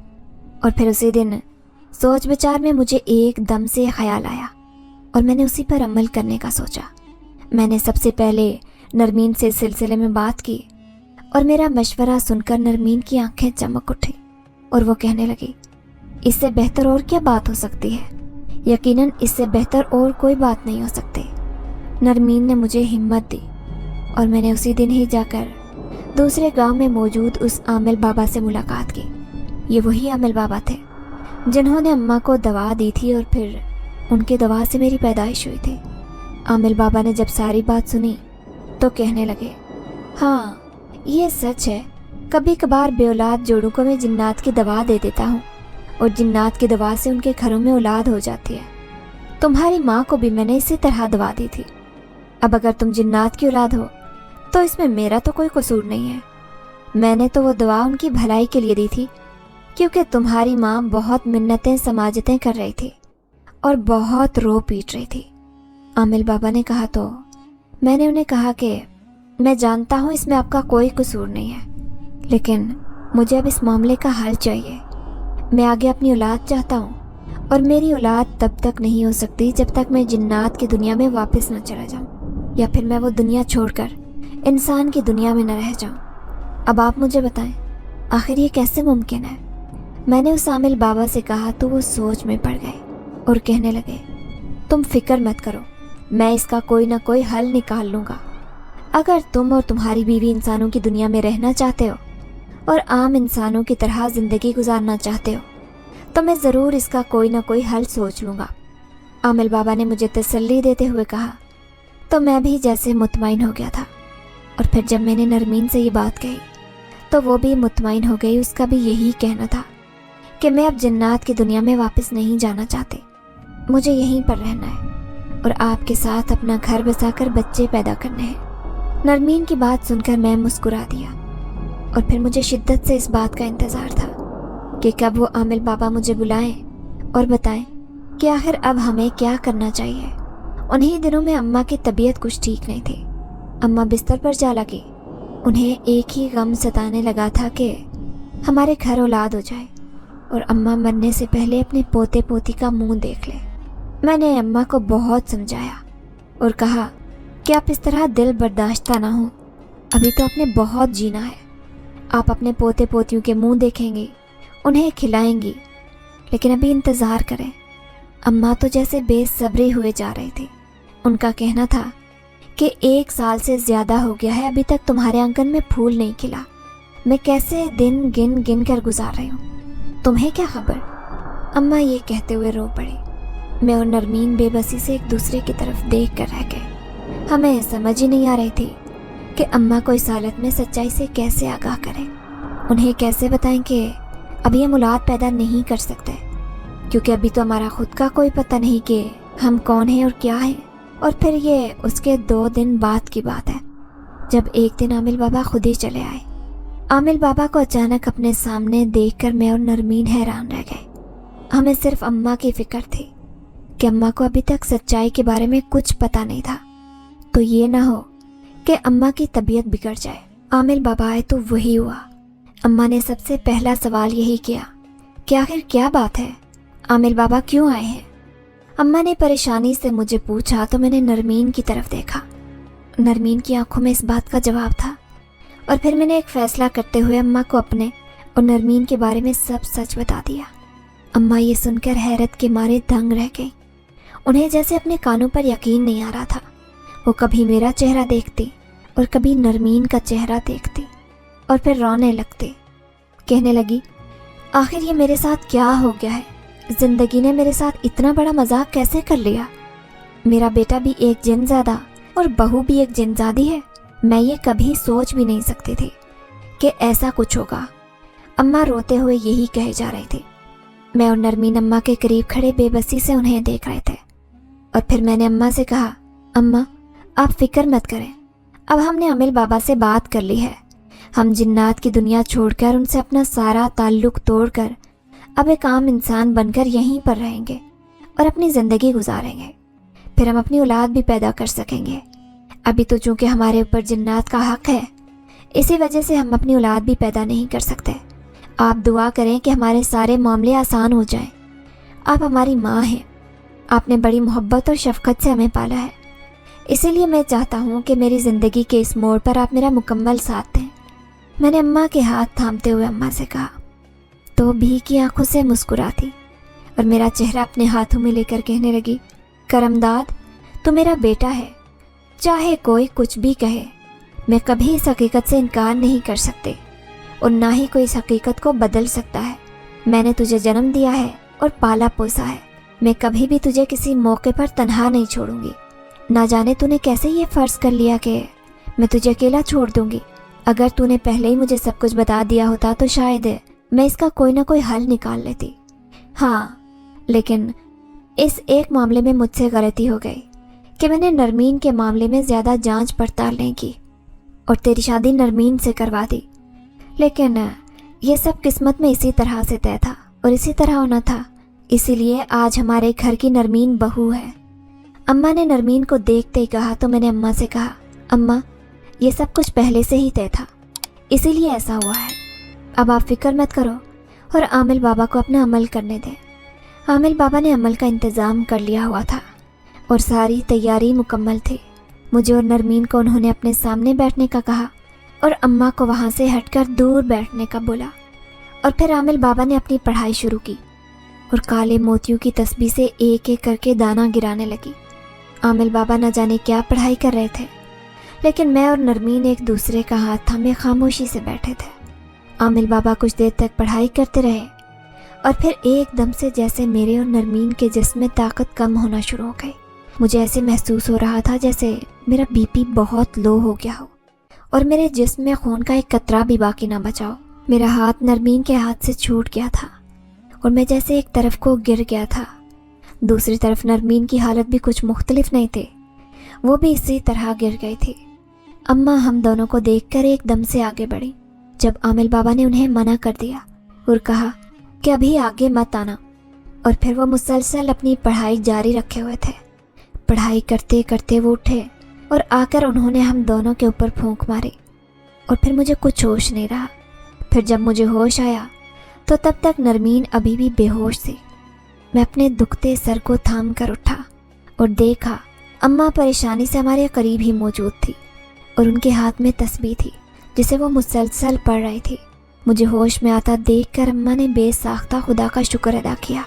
और फिर उसी दिन सोच विचार में मुझे एकदम से ख्याल आया और मैंने उसी पर अमल करने का सोचा। मैंने सबसे पहले नरमीन से इस सिलसिले में बात की और मेरा मशवरा सुनकर नरमीन की आंखें चमक उठी और वो कहने लगी, इससे बेहतर और क्या बात हो सकती है? यकीनन इससे बेहतर और कोई बात नहीं हो सकती। नरमीन ने मुझे हिम्मत दी और मैंने उसी दिन ही जाकर दूसरे गांव में मौजूद उस आमिल बाबा से मुलाकात की। ये वही आमिल बाबा थे जिन्होंने अम्मा को दवा दी थी और फिर उनकी दवा से मेरी पैदाइश हुई थी। आमिल बाबा ने जब सारी बात सुनी तो कहने लगे, हाँ ये सच है, कभी कभार बेऔलाद जोड़ों को मैं जिन्नात की दवा दे देता हूँ और जिन्नात की दवा से उनके घरों में औलाद हो जाती है। तुम्हारी माँ को भी मैंने इसी तरह दवा दी थी। अब अगर तुम जिन्नात की औलाद हो तो इसमें मेरा तो कोई कसूर नहीं है। मैंने तो वो दवा उनकी भलाई के लिए दी थी, क्योंकि तुम्हारी माँ बहुत मिन्नतें समाजतें कर रही थी और बहुत रो पीट रही थी। आमिल बाबा ने कहा तो मैंने उन्हें कहा कि मैं जानता हूँ इसमें आपका कोई कसूर नहीं है, लेकिन मुझे अब इस मामले का हल चाहिए। मैं आगे अपनी औलाद चाहता हूँ और मेरी औलाद तब तक नहीं हो सकती जब तक मैं जिन्नात की दुनिया में वापस न चला जाऊँ, या फिर मैं वो दुनिया छोड़कर इंसान की दुनिया में न रह जाऊँ। अब आप मुझे बताएं, आखिर ये कैसे मुमकिन है? मैंने उस आमिल बाबा से कहा तो वो सोच में पड़ गए और कहने लगे, तुम फिक्र मत करो, मैं इसका कोई ना कोई हल निकाल लूँगा। अगर तुम और तुम्हारी बीवी इंसानों की दुनिया में रहना चाहते हो और आम इंसानों की तरह ज़िंदगी गुजारना चाहते हो तो मैं ज़रूर इसका कोई ना कोई हल सोच लूँगा। आमिल बाबा ने मुझे तसल्ली देते हुए कहा तो मैं भी जैसे मुतमईन हो गया था। और फिर जब मैंने नरमीन से ये बात कही तो वो भी मुतमईन हो गई। उसका भी यही कहना था कि मैं अब जन्नत की दुनिया में वापस नहीं जाना चाहती, मुझे यहीं पर रहना है और आपके साथ अपना घर बसाकर बच्चे पैदा करने हैं। नरमीन की बात सुनकर मैं मुस्कुरा दिया और फिर मुझे शिद्दत से इस बात का इंतज़ार था कि कब वो आमिल बाबा मुझे बुलाएं और बताएं कि आखिर अब हमें क्या करना चाहिए। उन्हीं दिनों में अम्मा की तबीयत कुछ ठीक नहीं थी। अम्मा बिस्तर पर जा लगी। उन्हें एक ही गम सताने लगा था कि हमारे घर औलाद हो जाए और अम्मा मरने से पहले अपने पोते पोती का मुंह देख ले। मैंने अम्मा को बहुत समझाया और कहा कि आप इस तरह दिल बर्दाश्ता ना हो, अभी तो आपने बहुत जीना है। आप अपने पोते पोतियों के मुंह देखेंगी, उन्हें खिलाएंगी, लेकिन अभी इंतज़ार करें। अम्मा तो जैसे बेसब्री हुए जा रही थी। उनका कहना था कि 1 साल से ज़्यादा हो गया है, अभी तक तुम्हारे आंगन में फूल नहीं खिला। मैं कैसे दिन गिन गिन कर गुजार रही हूँ, तुम्हें क्या खबर। अम्मा ये कहते हुए रो पड़ी। मैं और नरमीन बेबसी से एक दूसरे की तरफ देख कर रह गए। हमें समझ ही नहीं आ रही थी कि अम्मा को इस हालत में सच्चाई से कैसे आगाह करें। उन्हें कैसे बताएं कि अभी हम औलाद पैदा नहीं कर सकते, क्योंकि अभी तो हमारा खुद का कोई पता नहीं कि हम कौन हैं और क्या हैं। और फिर ये उसके 2 दिन बाद की बात है जब एक दिन आमिल बाबा खुद ही चले आए। आमिल बाबा को अचानक अपने सामने देखकर मैं और नरमीन हैरान रह गए। हमें सिर्फ अम्मा की फिक्र थी कि अम्मा को अभी तक सच्चाई के बारे में कुछ पता नहीं था, तो ये ना हो कि अम्मा की तबीयत बिगड़ जाए। आमिल बाबा आए तो वही हुआ। अम्मा ने सबसे पहला सवाल यही किया कि आखिर क्या बात है, आमिल बाबा क्यों आए हैं। अम्मा ने परेशानी से मुझे पूछा तो मैंने नरमीन की तरफ देखा। नरमीन की आंखों में इस बात का जवाब था और फिर मैंने एक फ़ैसला करते हुए अम्मा को अपने और नरमीन के बारे में सब सच बता दिया। अम्मा ये सुनकर हैरत के मारे दंग रह गई। उन्हें जैसे अपने कानों पर यकीन नहीं आ रहा था। वो कभी मेरा चेहरा देखती और कभी नरमीन का चेहरा देखती और फिर रोने लगती। कहने लगी, आखिर ये मेरे साथ क्या हो गया है, ज़िंदगी ने मेरे साथ इतना बड़ा मजाक कैसे कर लिया। मेरा बेटा भी एक जिनज़ादा और बहू भी एक जिनज़ादी है। मैं ये कभी सोच भी नहीं सकती थी कि ऐसा कुछ होगा। अम्मा रोते हुए यही कहे जा रही थी। मैं और नरमीन अम्मा के करीब खड़े बेबसी से उन्हें देख रहे थे और फिर मैंने अम्मा से कहा, अम्मा आप फिक्र मत करें, अब हमने आमिल बाबा से बात कर ली है। हम जिन्नात की दुनिया छोड़कर उनसे अपना सारा ताल्लुक़ तोड़कर अब एक आम इंसान बनकर यहीं पर रहेंगे और अपनी ज़िंदगी गुजारेंगे। फिर हम अपनी औलाद भी पैदा कर सकेंगे। अभी तो चूँकि हमारे ऊपर जिन्नात का हक़ है, इसी वजह से हम अपनी औलाद भी पैदा नहीं कर सकते। आप दुआ करें कि हमारे सारे मामले आसान हो जाएं। आप हमारी माँ हैं, आपने बड़ी मोहब्बत और शफ़क़त से हमें पाला है, इसीलिए मैं चाहता हूँ कि मेरी ज़िंदगी के इस मोड़ पर आप मेरा मुकम्मल साथ दें। मैंने अम्मा के हाथ थामते हुए अम्मा से कहा तो भी की आंखों से मुस्कुराती और मेरा चेहरा अपने हाथों में लेकर कहने लगी, करमदाद तू मेरा बेटा है, चाहे कोई कुछ भी कहे, मैं कभी इस हकीकत से इनकार नहीं कर सकती और ना ही कोई इस हकीकत को बदल सकता है। मैंने तुझे जन्म दिया है और पाला पोसा है। मैं कभी भी तुझे किसी मौके पर तन्हा नहीं छोड़ूंगी। ना जाने तूने कैसे ये फ़र्ज़ कर लिया कि मैं तुझे अकेला छोड़ दूंगी। अगर तूने पहले ही मुझे सब कुछ बता दिया होता तो शायद मैं इसका कोई ना कोई हल निकाल लेती। हाँ, लेकिन इस एक मामले में मुझसे गलती हो गई कि मैंने नरमीन के मामले में ज़्यादा जांच पड़ताल नहीं की और तेरी शादी नरमीन से करवा दी। लेकिन ये सब किस्मत में इसी तरह से तय था और इसी तरह होना था। इसीलिए आज हमारे घर की नरमीन बहू है। अम्मा ने नरमीन को देखते ही कहा तो मैंने अम्मा से कहा, अम्मा ये सब कुछ पहले से ही तय था, इसीलिए ऐसा हुआ है। अब आप फिक्र मत करो और आमिल बाबा को अपना अमल करने दें। आमिल बाबा ने अमल का इंतज़ाम कर लिया हुआ था और सारी तैयारी मुकम्मल थी। मुझे और नरमीन को उन्होंने अपने सामने बैठने का कहा और अम्मा को वहाँ से हटकर दूर बैठने का बोला। और फिर आमिल बाबा ने अपनी पढ़ाई शुरू की और काले मोतियों की तस्बीह से एक एक करके दाना गिराने लगी। आमिल बाबा न जाने क्या पढ़ाई कर रहे थे, लेकिन मैं और नरमीन एक दूसरे का हाथ थामे खामोशी से बैठे थे। आमिल बाबा कुछ देर तक पढ़ाई करते रहे और फिर एकदम से जैसे मेरे और नरमीन के जिस्म में ताकत कम होना शुरू हो गई। मुझे ऐसे महसूस हो रहा था जैसे मेरा बीपी बहुत लो हो गया हो और मेरे जिस्म में खून का एक कतरा भी बाकी ना बचा हो। मेरा हाथ नरमीन के हाथ से छूट गया था और मैं जैसे एक तरफ को गिर गया था। दूसरी तरफ नरमीन की हालत भी कुछ मुख्तलिफ नहीं थी, वो भी इसी तरह गिर गई थी। अम्मा हम दोनों को देखकर एकदम से आगे बढ़ी जब आमिल बाबा ने उन्हें मना कर दिया और कहा कि अभी आगे मत आना। और फिर वो मुसलसल अपनी पढ़ाई जारी रखे हुए थे। पढ़ाई करते करते वो उठे और आकर उन्होंने हम दोनों के ऊपर फूंक मारी और फिर मुझे कुछ होश नहीं रहा। फिर जब मुझे होश आया तो तब तक नरमीन अभी भी बेहोश थी। मैं अपने दुखते सर को थाम कर उठा और देखा अम्मा परेशानी से हमारे करीब ही मौजूद थी और उनके हाथ में तस्बीह थी जिसे वो मुसलसल पढ़ रही थी। मुझे होश में आता देखकर अम्मा ने बेसाख्ता खुदा का शुक्र अदा किया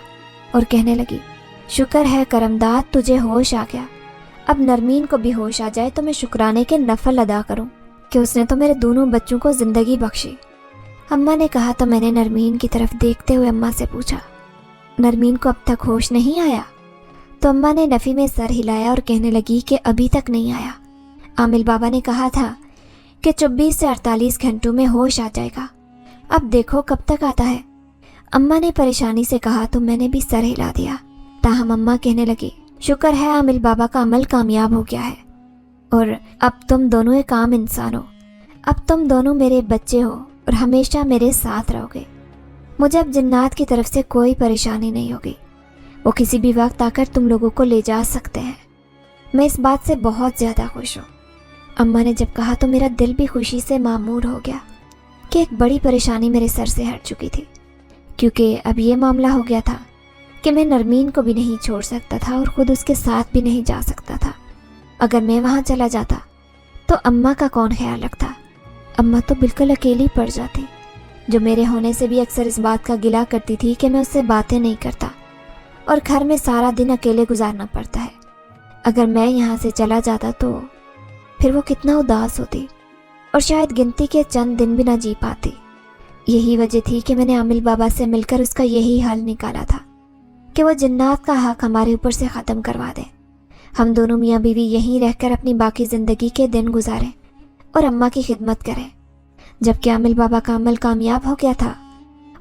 और कहने लगी, शुक्र है करमदाद तुझे होश आ गया। अब नरमीन को भी होश आ जाए तो मैं शुक्राने के नफल अदा करूं कि उसने तो मेरे दोनों बच्चों को ज़िंदगी बख्शी। अम्मा ने कहा तो मैंने नरमीन की तरफ देखते हुए अम्मा से पूछा, नरमीन को अब तक होश नहीं आया? तो अम्मा ने नफ़ी में सर हिलाया और कहने लगी कि अभी तक नहीं आया। आमिल बाबा ने कहा था कि 24 से 48 घंटों में होश आ जाएगा, अब देखो कब तक आता है। अम्मा ने परेशानी से कहा तो मैंने भी सर हिला दिया। ताहम अम्मा कहने लगी, शुक्र है आमिल बाबा का अमल कामयाब हो गया है और अब तुम दोनों एक आम इंसान हो। अब तुम दोनों मेरे बच्चे हो और हमेशा मेरे साथ रहोगे। मुझे अब जिन्नात की तरफ से कोई परेशानी नहीं होगी, वो किसी भी वक्त आकर तुम लोगों को ले जा सकते हैं। मैं इस बात से बहुत ज़्यादा खुश हूँ। अम्मा ने जब कहा तो मेरा दिल भी खुशी से मामूर हो गया कि एक बड़ी परेशानी मेरे सर से हट चुकी थी, क्योंकि अब ये मामला हो गया था कि मैं नरमीन को भी नहीं छोड़ सकता था और ख़ुद उसके साथ भी नहीं जा सकता था। अगर मैं वहाँ चला जाता तो अम्मा का कौन ख्याल रखता? अम्मा तो बिल्कुल अकेली पड़ जाती, जो मेरे होने से भी अक्सर इस बात का गिला करती थी कि मैं उससे बातें नहीं करता और घर में सारा दिन अकेले गुजारना पड़ता है। अगर मैं यहाँ से चला जाता तो फिर वो कितना उदास होती और शायद गिनती के चंद दिन भी ना जी पाती। यही वजह थी कि मैंने आमिल बाबा से मिलकर उसका यही हल निकाला था कि वो जिन्नात का हक हमारे ऊपर से ख़त्म करवा दें। हम दोनों मियाँ बीवी यहीं रहकर अपनी बाकी ज़िंदगी के दिन गुजारें और अम्मा की खिदमत करें। जबकि आमिल बाबा का अमल कामयाब हो गया था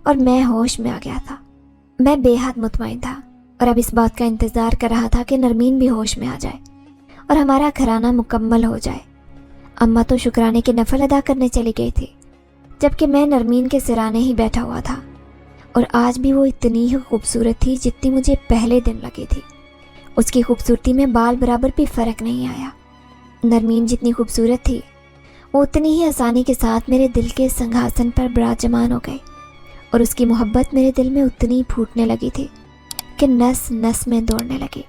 और मैं होश में आ गया था। मैं बेहद मुतमईन था और अब इस बात का इंतज़ार कर रहा था कि नरमीन भी होश में आ जाए और हमारा घराना मुकम्मल हो जाए। अम्मा तो शुक्राने के नफल अदा करने चली गई थी, जबकि मैं नरमीन के सिराने ही बैठा हुआ था और आज भी वो इतनी ही खूबसूरत थी जितनी मुझे पहले दिन लगी थी। उसकी खूबसूरती में बाल बराबर भी फ़र्क नहीं आया। नरमीन जितनी खूबसूरत थी वो उतनी ही आसानी के साथ मेरे दिल के सिंहासन पर विराजमान हो गई और उसकी मोहब्बत मेरे दिल में उतनी फूटने लगी थी कि नस नस में दौड़ने लगी।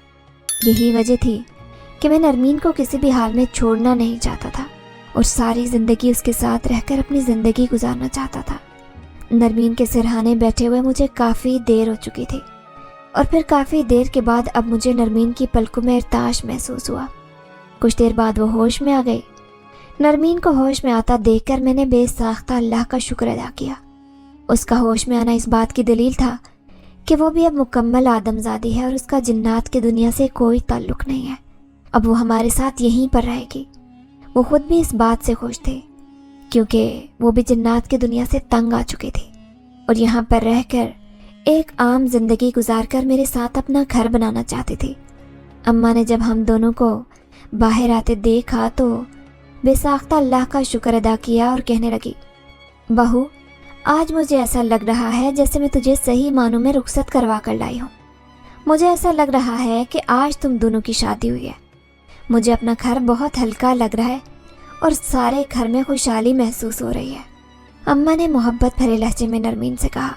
यही वजह थी कि मैं नरमीन को किसी भी हाल में छोड़ना नहीं चाहता था और सारी ज़िंदगी उसके साथ रहकर अपनी ज़िंदगी गुजारना चाहता था। नरमीन के सिरहाने बैठे हुए मुझे काफ़ी देर हो चुकी थी और फिर काफ़ी देर के बाद अब मुझे नरमीन की पलकों में इर्ताश महसूस हुआ। कुछ देर बाद वो होश में आ गई। नरमीन को होश में आता देखकर मैंने बेसाख्ता अल्लाह का शुक्र अदा किया। उसका होश में आना इस बात की दलील था کہ وہ بھی اب مکمل آدمزادی ہے اور اس کا جنات کی دنیا سے کوئی تعلق نہیں ہے، اب وہ ہمارے ساتھ یہیں پر رہے گی۔ وہ خود بھی اس بات سے خوش تھے کیونکہ وہ بھی جنات کی دنیا سے تنگ آ چکی تھی اور یہاں پر رہ کر ایک عام زندگی گزار کر میرے ساتھ اپنا گھر بنانا چاہتی تھی۔ اماں نے جب ہم دونوں کو باہر آتے دیکھا تو بے ساختہ اللہ کا شکر ادا کیا اور کہنے لگی، بہو آج مجھے ایسا لگ رہا ہے جیسے میں تجھے صحیح معنوں میں رخصت کروا کر لائی ہوں۔ مجھے ایسا لگ رہا ہے کہ آج تم دونوں کی شادی ہوئی ہے۔ مجھے اپنا گھر بہت ہلکا لگ رہا ہے اور سارے گھر میں خوشحالی محسوس ہو رہی ہے، اماں نے محبت بھرے لہجے میں نرمین سے کہا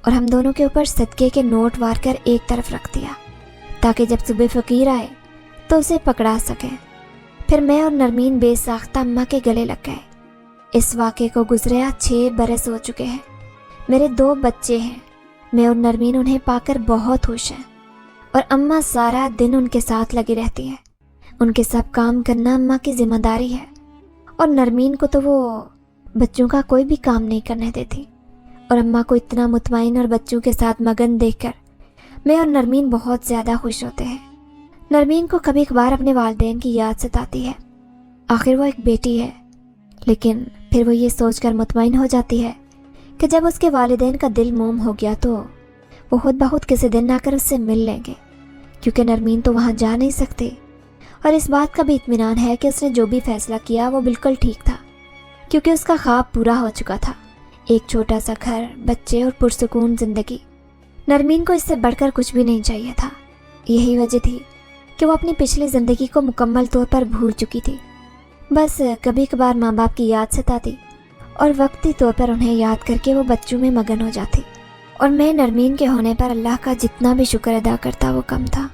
اور ہم دونوں کے اوپر صدقے کے نوٹ وار کر ایک طرف رکھ دیا تاکہ جب صبح فقیر آئے تو اسے پکڑا سکیں۔ پھر میں اور نرمین بے ساختہ اماں کے گلے لگ گئے۔ اس واقعے کو گزرے 6 برس ہو چکے ہیں۔ میرے 2 بچے ہیں، میں اور نرمین انہیں پا کر بہت خوش ہیں اور اماں سارا دن ان کے ساتھ لگی رہتی ہیں۔ ان کے سب کام کرنا اماں کی ذمہ داری ہے اور نرمین کو تو وہ بچوں کا کوئی بھی کام نہیں کرنے دیتی، اور اماں کو اتنا مطمئن اور بچوں کے ساتھ مگن دیکھ کر میں اور نرمین بہت زیادہ خوش ہوتے ہیں۔ نرمین کو کبھی کبھار اپنے والدین کی یاد ستاتی ہے، آخر وہ ایک بیٹی ہے، لیکن پھر وہ یہ سوچ کر مطمئن ہو جاتی ہے کہ جب اس کے والدین کا دل موم ہو گیا تو وہ خود بخود کسی دن آ کر اس سے مل لیں گے، کیونکہ نرمین تو وہاں جا نہیں سکتی، اور اس بات کا بھی اطمینان ہے کہ اس نے جو بھی فیصلہ کیا وہ بالکل ٹھیک تھا، کیونکہ اس کا خواب پورا ہو چکا تھا، ایک چھوٹا سا گھر، بچے اور پرسکون زندگی۔ نرمین کو اس سے بڑھ کر کچھ بھی نہیں چاہیے تھا۔ یہی وجہ تھی کہ وہ اپنی پچھلی زندگی کو مکمل طور پر بھول چکی تھی، بس کبھی کبھار ماں باپ کی یاد ستاتی اور وقتی طور پر انہیں یاد کر کے وہ بچوں میں مگن ہو جاتی، اور میں نرمین کے ہونے پر اللہ کا جتنا بھی شکر ادا کرتا وہ کم تھا۔